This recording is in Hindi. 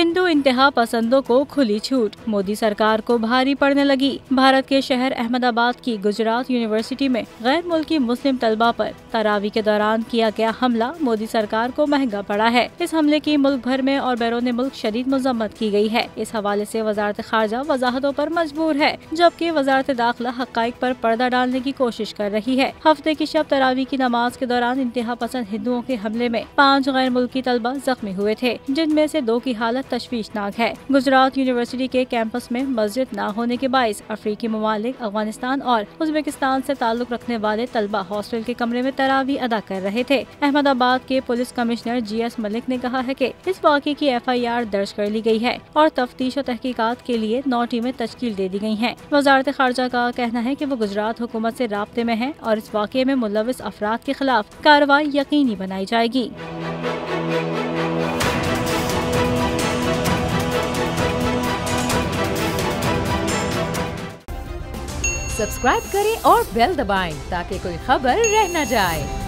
हिंदू इंतहा पसंदों को खुली छूट, मोदी सरकार को भारी पड़ने लगी। भारत के शहर अहमदाबाद की गुजरात यूनिवर्सिटी में गैर मुल्की मुस्लिम तलबा पर तरावी के दौरान किया गया हमला मोदी सरकार को महंगा पड़ा है। इस हमले की मुल्क भर में और बैरून मुल्क शदीद मजम्मत की गई है। इस हवाले से वजारत खारजा वजाहतों पर मजबूर है, जबकि वजारत दाखिला हक़ाइक़ पर पर्दा डालने की कोशिश कर रही है। हफ्ते की शब तरावी की नमाज के दौरान इंतहा पसंद हिंदुओं के हमले में 5 गैर मुल्की तलबा जख्मी हुए थे, जिनमें से 2 की हालत तशवीशनाक है। गुजरात यूनिवर्सिटी के कैंपस में मस्जिद न होने के बाइस अफ्रीकी ममालिक, अफगानिस्तान और उज़्बेकिस्तान से ताल्लुक रखने वाले तलबा हॉस्टल के कमरे में तरावी अदा कर रहे थे। अहमदाबाद के पुलिस कमिश्नर GS मलिक ने कहा है कि इस वाक़े की FIR दर्ज कर ली गई है और तफ्तीश और तहकीकात के लिए 9 टीमें तश्कील दे दी गई हैं। वजारत खारजा का कहना है कि वो गुजरात हुकूमत से राब्ते में है और इस वाक़े में मुलविस अफराद के खिलाफ कार्रवाई यकीनी बनाई जाएगी। सब्सक्राइब करें और बेल दबाएं ताकि कोई खबर रह न जाए।